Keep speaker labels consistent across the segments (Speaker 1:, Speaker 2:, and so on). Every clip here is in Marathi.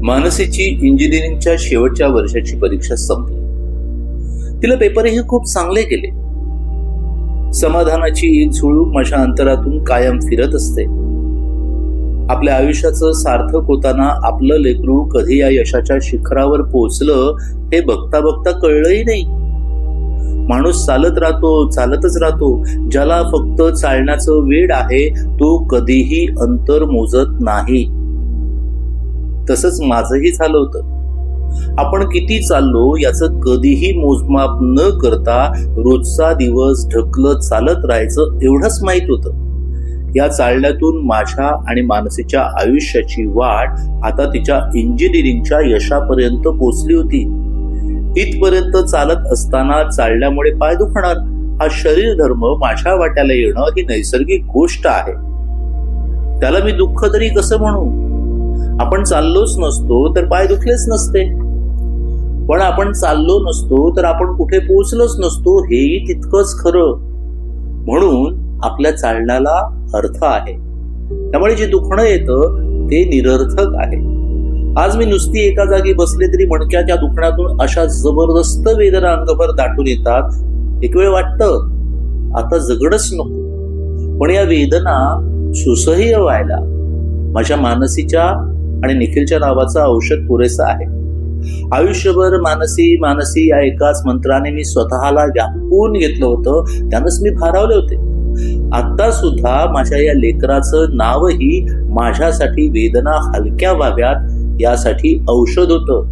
Speaker 1: मानसीची इंजिनिअरिंगच्या शेवटच्या वर्षाची परीक्षा संपली. तिला पेपरही खूप चांगले गेले. समाधानाची एक झुळूक माझ्या अंतरातून कायम फिरत असते. आपल्या आयुष्याचं सार्थक होताना आपलं लेकरू कधी या यशाच्या शिखरावर पोहोचलं हे बघता बघता कळलंही नाही. माणूस चालतच राहतो. ज्याला फक्त चालण्याचं वेड आहे तो कधीही अंतर मोजत नाही. तसंच माझंही झालं होतं. आपण किती चाललो याचं कधीही मोजमाप न करता रोजचा दिवस ढकलत चालत राहायचं एवढंच माहित होतं. या चालण्यातून माझ्या आणि मानसीच्या आयुष्याची वाट आता तिच्या इंजिनिअरिंगच्या यशापर्यंत पोचली होती. इथपर्यंत चालत असताना चालण्यामुळे पाय दुखणार हा शरीर धर्म माझ्या वाट्याला येणं ही नैसर्गिक गोष्ट आहे. त्याला मी दुःख तरी कसं म्हणू? आपण चाललोच नसतो तर पाय दुखलेच नसते, पण आपण चाललो नसतो तर आपण कुठे पोहोचलोच नसतो हेही तितकंच खरं. म्हणून आपल्या चालण्याला अर्थ आहे. त्यामुळे जे दुखणं येतं ते निरर्थक आहे. आज मी नुसती एका जागी बसले तरी मणक्याच्या दुखण्यातून अशा जबरदस्त वेदना अंगभर दाटून येतात. एक वेळ वाटतं आता जगणंच नको, पण या वेदना सुसह्य व्हायला माझ्या मानसीच्या आणि निखिलच्या नावाचं औषध पुरेसं आहे. आयुष्यभर मानसी मानसी या एकाच मंत्राने मी स्वतःला व्यापून घेतलं होतं. त्यानंच मी भारावले होते. आता सुद्धा माझ्या या लेकराचं नावही माझ्यासाठी वेदना हलक्या व्हाव्यात यासाठी औषध होतं.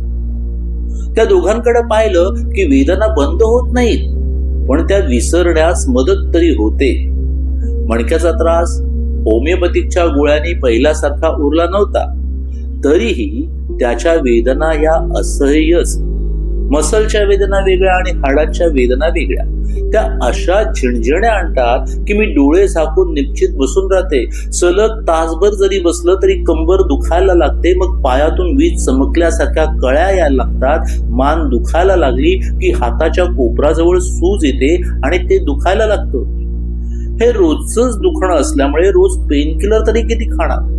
Speaker 1: त्या दोघांकडे पाहिलं की वेदना बंद होत नाहीत, पण त्या विसरण्यास मदत तरी होते. मणक्याचा त्रास होमिओपॅथिकच्या गोळ्यांनी पहिल्यासारखा उरला नव्हता, तरीही त्याच्या वेदना या असह्यच. मसलच्या वेदना वेगळ्या आणि हाडांच्या वेदना वेगळ्या. त्या अशा झिणझिण्या आणतात की मी डोळे झाकून निश्चित बसून राहते. सलग तासभर जरी बसलं तरी कंबर दुखायला लागते. मग पायातून वीज चमकल्यासारख्या कळ्या यायला लागतात. मान दुखायला लागली की हाताच्या कोपराजवळ सूज येते आणि ते दुखायला लागतं. हे रोजच दुखणं असल्यामुळे रोज पेन किलर तरी किती खाणार?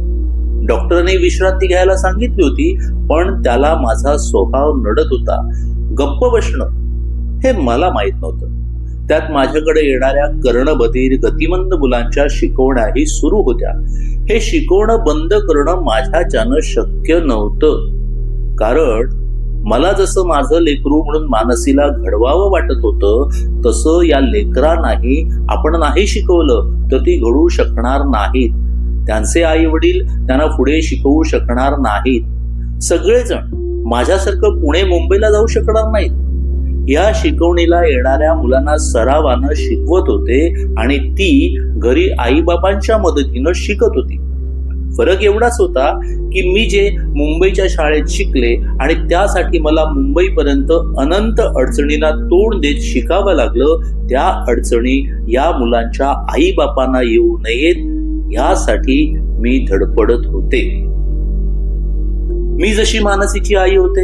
Speaker 1: डॉक्टरांनी विश्रांती घ्यायला सांगितली होती, पण त्याला माझा स्वभाव नडत होता. गप्प बसणं हे मला माहित नव्हतं. त्यात माझ्याकडे येणाऱ्या कर्णबधीर गतिमंद मुलांच्या शिकवण्याही सुरू होत्या. हे शिकवणं बंद करणं माझ्याच्यानं शक्य नव्हतं. कारण मला जसं माझं लेकरू म्हणून मानसीला घडवावं वाटत होतं, तसं या लेकरांनाही आपण नाही शिकवलं तर ती घडवू शकणार नाहीत. त्यांचे आई वडील त्यांना पुढे शिकवू शकणार नाहीत. सगळेजण माझ्यासारखं पुणे मुंबईला जाऊ शकणार नाहीत. या शिकवणीला येणाऱ्या मुलांना सरावानं शिकवत होते आणि ती घरी आईबापांच्या मदतीनं शिकत होती. फरक एवढाच होता की मी जे मुंबईच्या शाळेत शिकले आणि त्यासाठी मला मुंबईपर्यंत अनंत अडचणींना तोंड देत शिकावं लागलं, त्या अडचणी या मुलांच्या आईबापांना येऊ नयेत यासाठी मी धडपडत होते. मी जशी मानसीची आई होते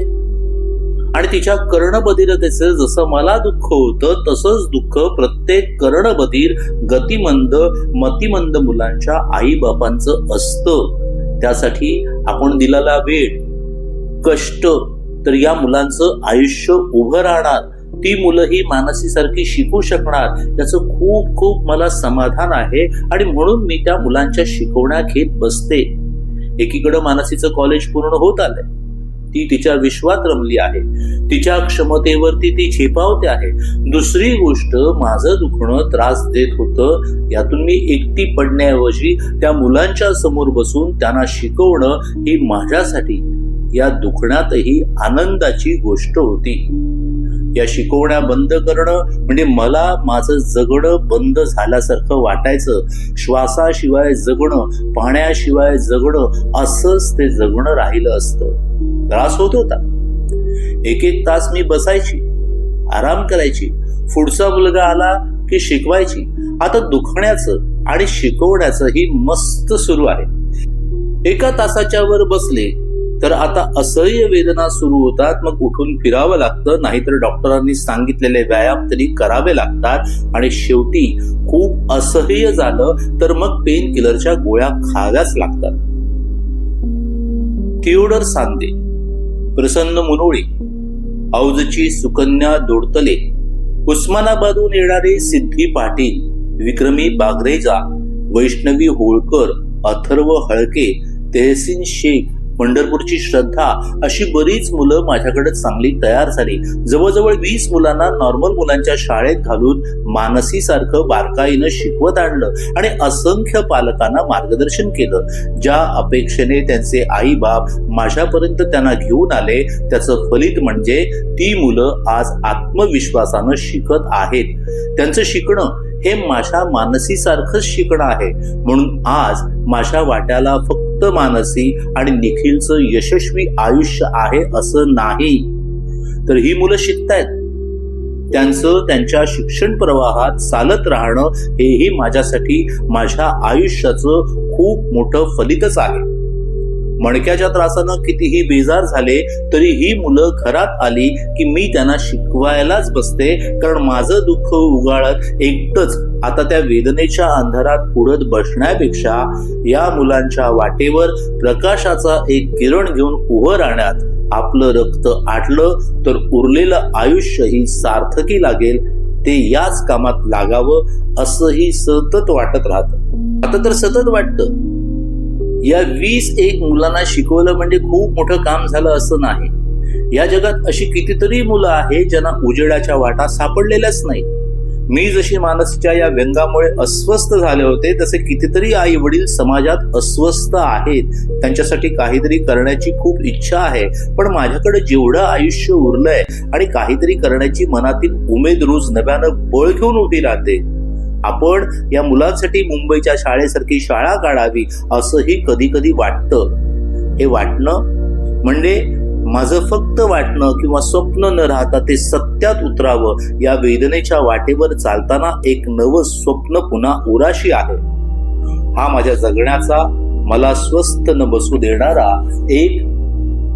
Speaker 1: आणि तिच्या कर्णबधिरतेचं जसं मला दुःख होतं, तसंच दुःख प्रत्येक कर्णबधीर गतिमंद मतिमंद मुलांच्या आई बापांचं असतं. त्यासाठी आपण दिलेला वेळ कष्ट तर या मुलांचं आयुष्य उभं राहणार. ती मुलंही मानसीसारखी शिकू शकणार याचं खूप खूप मला समाधान आहे आणि म्हणून मी त्या मुलांच्या शिकवण्या घेत बसते. एकीकडं मानसीचं कॉलेज पूर्ण होत आलंय. ती तिच्या विश्वात रमली आहे. तिच्या क्षमतेवरती ती झेपावते आहे. दुसरी गोष्ट, माझं दुखणं त्रास देत होतं. यातून मी एकटी पडण्याऐवजी त्या मुलांच्या समोर बसून त्यांना शिकवणं ही माझ्यासाठी या दुखण्यातही आनंदाची गोष्ट होती. या शिकवण्या बंद करणं म्हणजे मला माझं जगणं बंद झाल्यासारखं वाटायचं. श्वासाशिवाय जगणं, पाण्याशिवाय जगणं असंच ते जगणं राहिलं असतं. त्रास होत होता. एक एक तास मी बसायची, आराम करायची. पुढचा मुलगा आला की शिकवायची. आता दुखण्याचं आणि शिकवण्याचं ही मस्त सुरू आहे. एका तासाच्या वर बसले तर आता असह्य वेदना सुरू होतात. मग उठून फिरावं लागतं, नाहीतर डॉक्टरांनी सांगितलेले व्यायाम तरी करावे लागतात आणि शेवटी खूप असह्य झालं तर मग पेन किलरच्या गोळ्या खाव्याच लागतात. थिओडर सांदे प्रसन्न मुनोळी, औजची सुकन्या दोडतले, उस्मानाबादहून येणारे सिद्धी पाटील, विक्रमी बागरेजा, वैष्णवी होळकर, अथर्व हळके, तेहसीन शेख, पंढरपूरची श्रद्धा अशी बरीच मुलं माझ्याकडे चांगली तयार झाली. जवळजवळ 20 मुलांना नॉर्मल मुलांच्या शाळेत घालून मानसीसारखं बारकाईनं शिकवत आणलं आणि असंख्य पालकांना मार्गदर्शन केलं. ज्या अपेक्षेने त्यांचे आई बाप माझ्यापर्यंत त्यांना घेऊन आले त्याचं फलित म्हणजे ती मुलं आज आत्मविश्वासानं शिकत आहेत. त्यांचं शिकणं हे माझ्या मानसीसारखंच शिकणं आहे. म्हणून आज माझ्या वाट्याला फक्त मानसी आणि निखिलचं यशस्वी आयुष्य आहे असं नाही, तर ही मुलं शिकतायत. त्यांचं त्यांच्या शिक्षण प्रवाहात चालत राहणं हेही माझ्यासाठी माझ्या आयुष्याचं खूप मोठं फलितच आहे. मणक्याच्या त्रासानं कितीही बेजार झाले तरी ही मुलं घरात आली की मी त्यांना शिकवायलाच बसते, कारण माझं दुःख उगाळत एकटंच आता त्या वेदनेच्या अंधारात उडत बसण्यापेक्षा या मुलांच्या वाटेवर प्रकाशाचा एक किरण घेऊन उभं राहण्यात आपलं रक्त आटलं तर उरलेलं आयुष्यही सार्थकी लागेल. ते याच कामात लागावं असंही सतत वाटत राहतं. आता तर सतत वाटतं या 21 मुलांना शिकवलं म्हणजे खूप मोठं काम झालं असं नाही. या जगात अशी कितीतरी मुलं आहेत ज्यांना उजेडाच्या वाटा सापडलेल्याच नाही. मी जशी मानसीच्या या व्यंगामुळे अस्वस्थ झाले होते तसे कितीतरी आई वडील समाजात अस्वस्थ आहेत. त्यांच्यासाठी काहीतरी करण्याची खूप इच्छा आहे, पण माझ्याकडे जेवढं आयुष्य उरलंय आणि काहीतरी करण्याची मनातील उमेद रोज नव्यानं बळ घेऊन उभी राहते. आपण या मुलांसाठी मुंबईच्या शाळेसारखी शाळा काढावी असंही कधी कधी वाटतं. हे वाटणं म्हणजे माझं फक्त वाटणं किंवा स्वप्न न राहता ते सत्यात उतरावं. या वेदनेच्या वाटेवर चालताना एक नवं स्वप्न पुन्हा उराशी आहे. हा माझ्या जगण्याचा मला स्वस्थ न बसू देणारा एक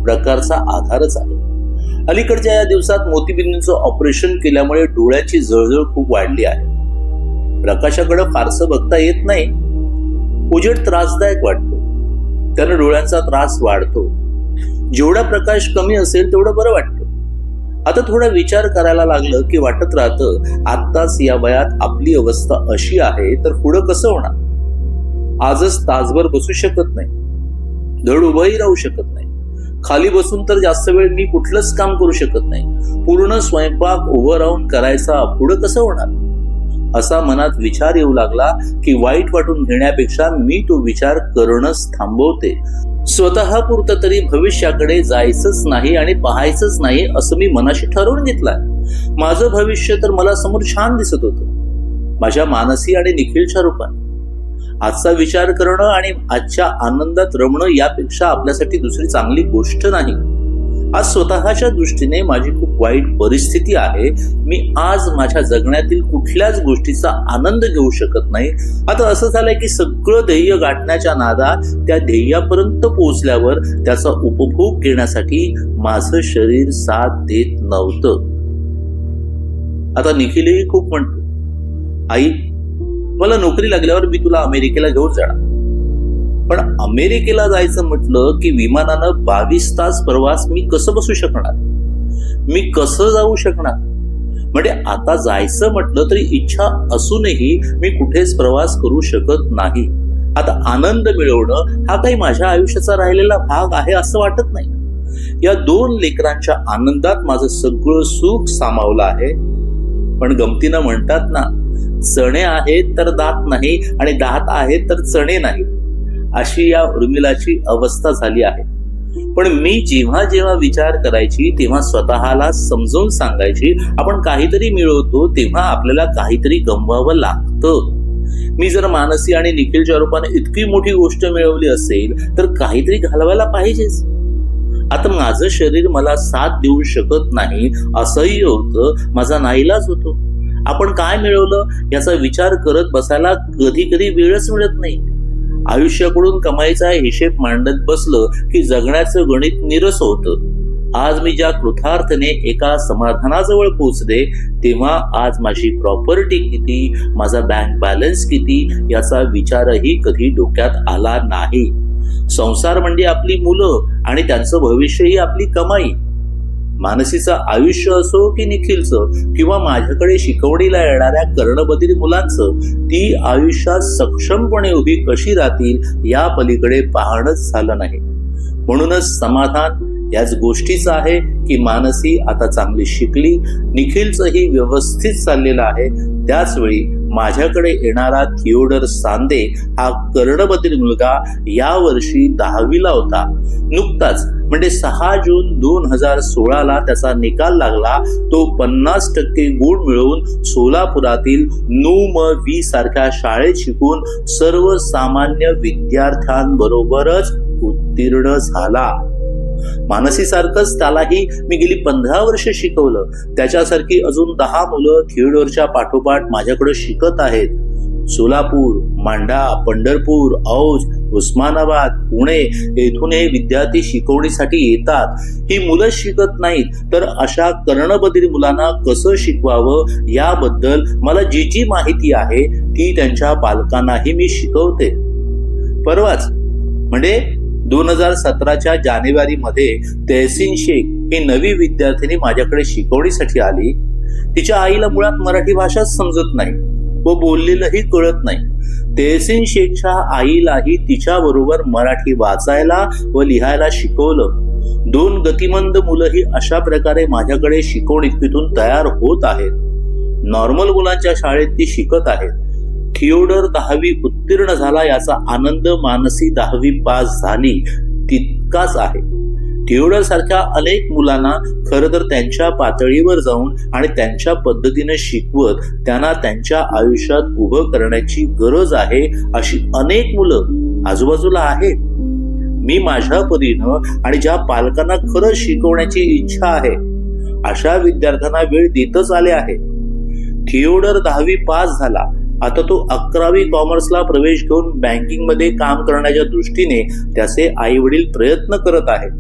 Speaker 1: प्रकारचा आधारच आहे. अलीकडच्या या दिवसात मोतीबिंदूचं ऑपरेशन केल्यामुळे डोळ्याची जळजळ खूप वाढली आहे. प्रकाशाकडे फारसं बघता येत नाही. उजेड त्रासदायक वाटतो, त्यानं डोळ्यांचा त्रास वाढतो. जेवढा प्रकाश कमी असेल तेवढं बरं वाटतं. आता थोडा विचार करायला लागलं की वाटत राहतं आत्ताच या वयात आपली अवस्था अशी आहे तर पुढं कसं होणार. आजच तासभर बसू शकत नाही, धड उभंही राहू शकत नाही. खाली बसून तर जास्त वेळ मी कुठलंच काम करू शकत नाही. पूर्ण स्वयंपाक उभं राहून करायचा, पुढं कसं होणार असा मनात विचार येऊ लागला की वाईट वाटून घेण्यापेक्षा मी तो विचार करणंच थांबवते. स्वतः पुरतं तरी भविष्याकडे जायचंच नाही आणि पाहायचंच नाही असं मी मनाशी ठरवून घेतलंय. माझं भविष्य तर मला समोर छान दिसत होतं माझ्या मानसी आणि निखिलच्या रूपात. आजचा विचार करणं आणि आजच्या आनंदात रमणं यापेक्षा आपल्यासाठी दुसरी चांगली गोष्ट नाही. आज स्वतःच्या दृष्टीने माझी खूप वाईट परिस्थिती आहे. मी आज माझ्या जगण्यातील कुठल्याच गोष्टीचा आनंद घेऊ शकत नाही. आता असं झालंय की सगळं ध्येय गाठण्याच्या नादात त्या ध्येयापर्यंत पोहोचल्यावर त्याचा उपभोग घेण्यासाठी माझं शरीर साथ देत नव्हतं. आता निखिलही खूप म्हणतो, आई मला नोकरी लागल्यावर मी तुला अमेरिकेला घेऊन जाणार. पण अमेरिकेला जायचं म्हटलं की विमानानं 22 तास प्रवास मी कसं बसू शकणार, मी कसं जाऊ शकणार. म्हणजे आता जायचं म्हटलं तरी इच्छा असूनही मी कुठेच प्रवास करू शकत नाही. आता आनंद मिळवणं हा काही माझ्या आयुष्याचा राहिलेला भाग आहे असं वाटत नाही. या 2 लेकरांच्या आनंदात माझं सगळं सुख सामावलं आहे. पण गमतीनं म्हणतात ना, चणे आहेत तर दात नाही आणि दात आहेत तर चणे नाही, अशी या उर्मिलाची अवस्था झाली आहे. पण मी जेव्हा जेव्हा विचार करायची तेव्हा स्वतःला समजावून सांगायची आपण काहीतरी मिळवतो तेव्हा आपल्याला काहीतरी गमवावं लागतं. मी जर मानसी आणि निखिलच्या रूपाने इतकी मोठी गोष्ट मिळवली असेल तर काहीतरी घालवायला पाहिजेच. आता माझं शरीर मला साथ देऊ शकत नाही असंही होतं, माझा नाईलाज होतो. आपण काय मिळवलं याचा विचार करत बसायला कधी कधी वेळच मिळत नाही. आयुष्याकडून कमाईचा हिशेब मांडत बसलं की जगण्याचं गणित निरस होतं. आज मी ज्या कृतार्थाने एका समाधानाजवळ पोहोचले तेव्हा आज माझी प्रॉपर्टी किती, माझा बँक बॅलन्स किती याचा विचारही कधी डोक्यात आला नाही. संसार म्हणजे आपली मुलं आणि त्यांचं भविष्य ही आपली कमाई. मानसीचं आयुष्य असो की निखिलचं किंवा माझ्याकडे शिकवणीला येणाऱ्या कर्णबधिर मुलांचं, ती आयुष्यात सक्षमपणे उभी कशी राहतील या पलीकडे पाहणंच झालं नाही. म्हणूनच समाधान याच गोष्टीचं आहे की मानसी आता चांगली शिकली, निखिलचंही व्यवस्थित चाललेलं आहे. त्याच वेळी माझ्याकडे येणारा थिओडर सांदे हा कर्णबधिर मुलगा यावर्षी 10वीला होता. नुकताच म्हणजे 6 जून 2016ला त्याचा निकाल लागला. तो 50% गुण मिळवून सोलापुरातील NUM-V सारख्या शाळेत शिकून सर्वसामान्य विद्यार्थ्यांबरोबरच उत्तीर्ण झाला. मानसीसारखंच त्यालाही मी गेली 15 वर्ष शिकवलं. त्याच्यासारखी अजून 10 मुलं थिओडोरच्या पाठोपाठ माझ्याकडे शिकत आहेत. सोलापूर, मांडा, पंढरपूर, औज, उस्मानाबाद, पुणे येथून हे विद्यार्थी शिकवणीसाठी येतात. ही मुलं शिकत नाहीत तर अशा कर्णबधिर मुलांना कसं शिकवावं याबद्दल मला जी जी माहिती आहे ती त्यांच्या पालकांनाही मी शिकवते. परवाच म्हणजे 2017च्या जानेवारीमध्ये तहसीन शेख ही नवी विद्यार्थिनी माझ्याकडे शिकवणीसाठी आली. तिच्या आईला मुळात मराठी भाषाच समजत नाही व बोललेलंही कळत नाही. तहसीन शेखच्या आईलाही तिच्या बरोबर मराठी वाचायला व लिहायला शिकवलं. 2 गतिमंद मुलंही अशा प्रकारे माझ्याकडे शिकवणीतून तयार होत आहेत. नॉर्मल मुलांच्या शाळेत ती शिकत आहेत. थिओडर 10वी उत्तीर्ण झाला याचा आनंद मानसी 10वी पास झाली तितकाच आहे. थिओडर सारख्या अनेक मुलांना खरं तर त्यांच्या पातळीवर जाऊन आणि त्यांच्या पद्धतीने शिकवत त्यांना त्यांच्या आयुष्यात उभं करण्याची गरज आहे. अशी अनेक मुलं आजूबाजूला आहेत. मी माझ्या परीनं आणि ज्या पालकांना खरंच शिकवण्याची इच्छा आहे अशा विद्यार्थ्यांना वेळ देतच आले आहे. थिओडर 10वी पास झाला. आता तो 11वी कॉमर्सला प्रवेश घेऊन बँकिंग मध्ये काम करण्याच्या दृष्टीने त्याचे आई वडील प्रयत्न करत आहेत.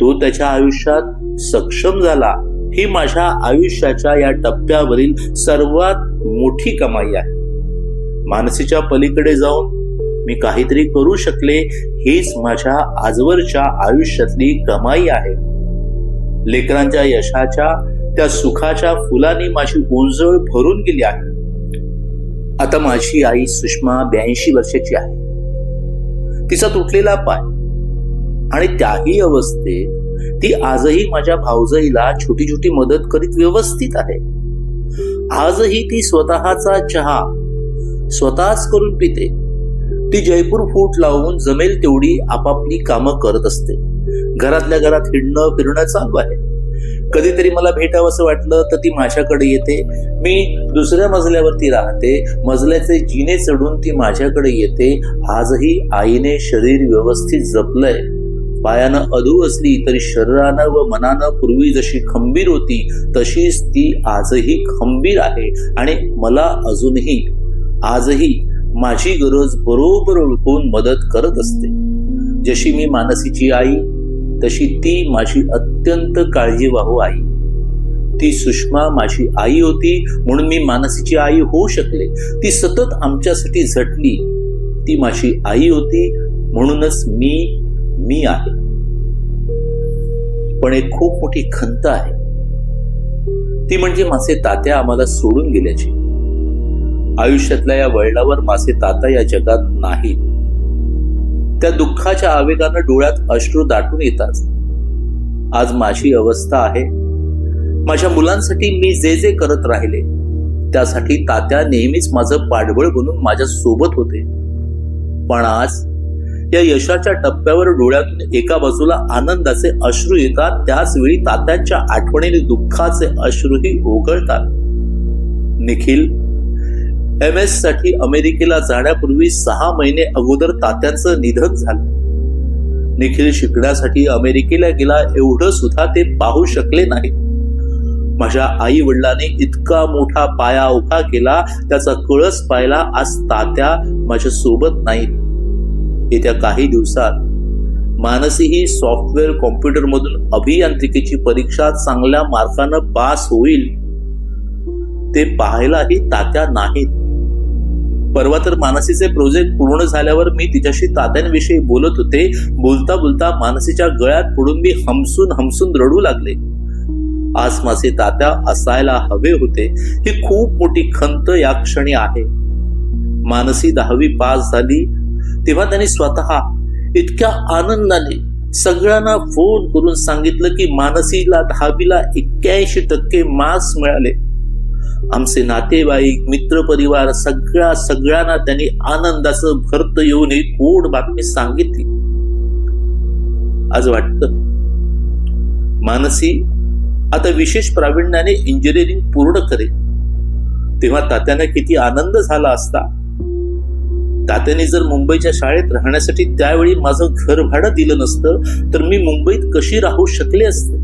Speaker 1: तो त्याच्या आयुष्यात सक्षम झाला ही माझ्या आयुष्याच्या या टप्प्यावरील सर्वात मोठी कमाई आहे. मानसीच्या पलीकडे जाऊन मी काहीतरी करू शकले हीच माझ्या आजवरच्या आयुष्यातली कमाई आहे. लेकरांच्या यशाच्या त्या सुखाच्या फुलांनी माझी उंजळ भरून गेली आहे. आता माझी आई सुषमा 82 वर्षाची आहे. तिचा तुटलेला पाय आणि त्याही अवस्थेत ती आजही माझ्या भाऊजाईला छोटी छोटी मदत करीत व्यवस्थित आहे. आजही ती स्वतःचा चहा स्वतःच करून पिते. ती जयपूर फूट लावून जमेल तेवढी आपापली कामं करत असते. घरातल्या घरात हिंडणं फिरणं चालू आहे. कधीतरी मला भेटावंसं वाटलं तर ती माझ्याकडे येते. मी दुसऱ्या मजल्यावरती राहते. मजल्याचे जिने चढून ती माझ्याकडे येते. आजही आईने शरीर व्यवस्थित जपलंय. पायानं अधू असली तरी शरीरानं व मनानं पूर्वी जशी खंबीर होती तशीच ती आजही खंबीर आहे आणि मला अजूनही आजही माझी गरज बरोबर ओळखून मदत करत असते. जशी मी मानसीची आई तशी ती माझी अत्यंत काळजीवाहू आई. ती सुषमा माझी आई होती म्हणून मी मानसीची आई होऊ शकले. ती सतत आमच्यासाठी झटली. ती माझी आई होती म्हणूनच मी आहे. पण एक खूप मोठी खंत आहे. ती म्हणजे माझे तात्या आम्हाला सोडून गेल्याची. आयुष्यातल्या या वळणावर माझे ताता या जगात नाहीत. त्या दुःखाच्या आवेगानं डोळ्यात अश्रू दाटून येतात. आज माझी अवस्था आहे. माझ्या मुलांसाठी मी जे जे करत राहिले त्यासाठी तात्या नेहमीच माझं पाठबळ बनून माझ्या सोबत होते. पण आज या यशाच्या टप्प्यावर डोळ्यातून एका बाजूला आनंदाचे अश्रू येतात, त्याच वेळी तात्यांच्या आठवणीने दुःखाचे अश्रूही ओघळतात. निखिल MS साठी अमेरिकेला जाण्यापूर्वी 6 महिने अगोदर तात्यांचं निधन झालं. निखिल शिकण्यासाठी अमेरिकेला गेला एवढं सुद्धा ते पाहू शकले नाही. माझ्या आई वडिलांनी इतका मोठा पाया उभा केला त्याचा कळस पाहिला. आज तात्या माझ्या सोबत नाहीत. येत्या काही दिवसात मानसीही सॉफ्टवेअर कॉम्प्युटर मधून अभियांत्रिकीची परीक्षा चांगल्या मार्कानं पास होईल. ते पाहायलाही तात्या नाहीत. परवा तर मानसीचे प्रोजेक्ट पूर्ण झाल्यावर मी तिच्याशी तात्यांविषयी बोलत होते. बोलता बोलता मानसीच्या गळ्यात पडून मी हमसून रडू लागले. आज माझे तात्या असायला हवे होते. ही खूप मोठी खंत या क्षणी आहे. मानसी 10वी पास झाली तेव्हा त्यांनी स्वतः इतक्या आनंदाने सगळ्यांना फोन करून सांगितलं की मानसीला 10वीला 81% मार्क्स मिळाले. आमचे नातेवाईक, मित्रपरिवार सगळ्यांना त्यांनी आनंदाचं भरत येऊन ही गोड बातमी सांगितली. आज वाटतं मानसी आता विशेष प्रावीण्याने इंजिनिअरिंग पूर्ण करेल. तेव्हा तात्यांना किती आनंद झाला असता. तात्याने जर मुंबईच्या शाळेत राहण्यासाठी त्यावेळी माझं घर भाडं दिलं नसतं तर मी मुंबईत कशी राहू शकले असते,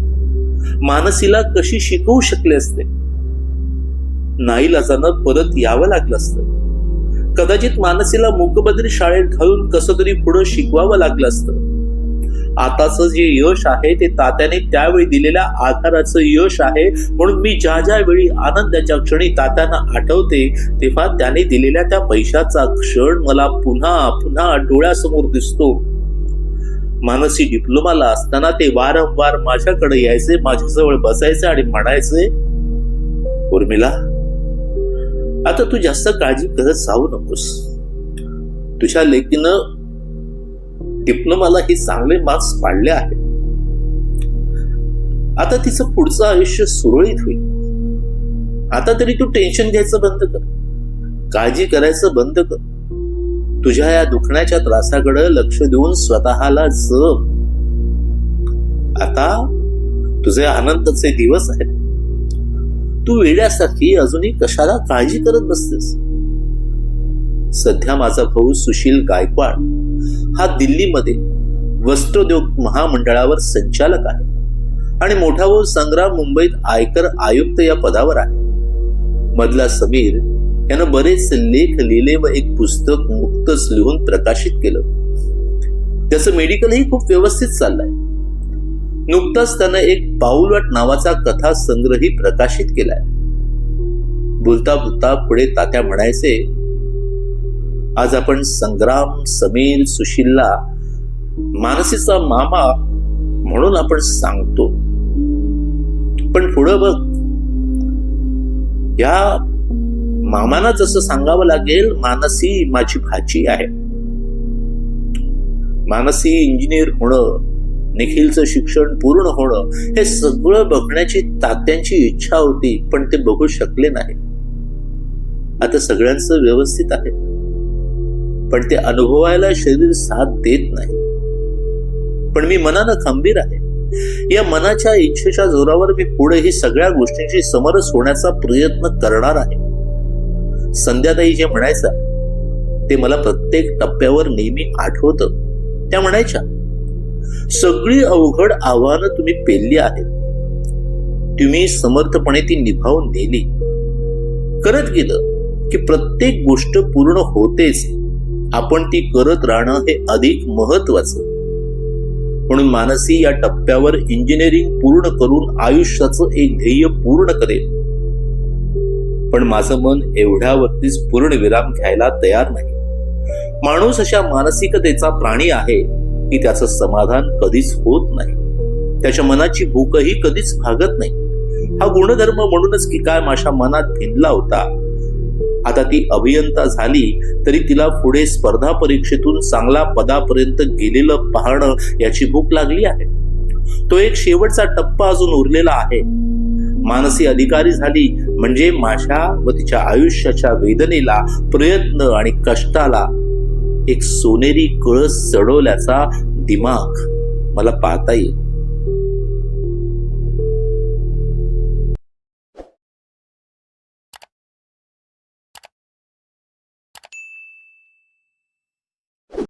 Speaker 1: मानसीला कशी शिकवू शकले असते. नाईलाजानं परत यावं लागलं असतं. कदाचित मानसीला मूकबधिर शाळेत घालून कसं तरी पुढं शिकवावं लागलं असतं. आताचं जे यश आहे ते तात्याने त्यावेळी दिलेल्या आधाराचं यश आहे. म्हणून मी ज्या वेळी आनंदाच्या क्षणी तात्यांना आठवते तेव्हा त्याने दिलेल्या त्या पैशाचा क्षण मला पुन्हा डोळ्यासमोर दिसतो. मानसी डिप्लोमाला असताना ते वारंवार माझ्याकडे यायचे, माझ्याजवळ बसायचे आणि म्हणायचे, उर्मिला, आता तू जास्त काळजी करत जाऊ नकोस. तुझ्या लेकीनं डिप्लोमाला हे चांगले मार्क्स पाडले आहेत. आता तिचं पुढचं आयुष्य सुरळीत होईल. आता तरी तू टेन्शन घ्यायचं बंद कर, काळजी करायचं बंद कर. तुझ्या या दुखण्याच्या त्रासाकडे लक्ष देऊन स्वतःला जग. आता तुझे आनंदाचे दिवस आहेत. तू वेड्यासारखी अजूनही कशाला काळजी करत बसतेस. सध्या माझा भाऊ सुशील गायकवाड हा दिल्लीमध्ये वस्त्रोद्योग महामंडळावर संचालक आहे आणि मोठा भाऊ संग्राम मुंबईत आयकर आयुक्त या पदावर आहे. मधला समीर यानं बरेच लेख लिहिले व एक पुस्तक नुकतंच लिहून प्रकाशित केलं. त्याचं मेडिकलही खूप व्यवस्थित चाललंय. नुकताच त्यानं एक पाऊलवाट नावाचा कथा संग्रही प्रकाशित केलाय. बोलता बोलता पुढे तात्या म्हणायचे, आज आपण संग्राम, समीर, सुशीलला मानसीचा मामा म्हणून आपण सांगतो, पण पुढं बघ, या मामाना जसं सांगावं लागेल, मानसी माझी भाची आहे. मानसी इंजिनियर होणं, निखिलचं शिक्षण पूर्ण होणं हे सगळं बघण्याची तात्यांची इच्छा होती, पण ते बघू शकले नाही. आता सगळ्यांचं व्यवस्थित आहे, पण ते अनुभवायला शरीर साथ देत नाही. पण मी मनानं खंबीर आहे. या मनाच्या इच्छेच्या जोरावर मी पुढे ही सगळ्या गोष्टींची समरस होण्याचा प्रयत्न करणार आहे. संध्याताई जे म्हणायचा ते मला प्रत्येक टप्प्यावर नेहमी आठवतं. त्या म्हणायच्या, सगळी अवघड आव्हानं तुम्ही पेलली आहेत, तुम्ही समर्थपणे ती निभावून नेली. करत गेलं की प्रत्येक गोष्ट पूर्ण होतेच. आपण ती करत राहणं हे अधिक महत्वाचं. म्हणून मानसी या टप्प्यावर इंजिनिअरिंग पूर्ण करून आयुष्याचं एक ध्येय पूर्ण करेल. पण माझं मन एवढ्यावरतीच पूर्ण विराम घ्यायला तयार नाही. माणूस अशा मानसिकतेचा प्राणी आहे की त्याचं समाधान कधीच होत नाही. त्याच्या मनाची भूकही कधीच भागत नाही. हा गुणधर्म म्हणूनच की काय माझ्या मनात भिनला होता. आता ती अभियंता झाली तरी तिला पुढे स्पर्धा परीक्षेतून चांगल्या पदापर्यंत गेलेलं पाहणं याची भूक लागली आहे. तो एक शेवटचा टप्पा अजून उरलेला आहे. मानसी अधिकारी झाली म्हणजे माझ्या व तिच्या आयुष्याच्या वेदनेला, प्रयत्न आणि कष्टाला एक सोनेरी कळस चढवल्याचा दिमाग मला पाहता येईल.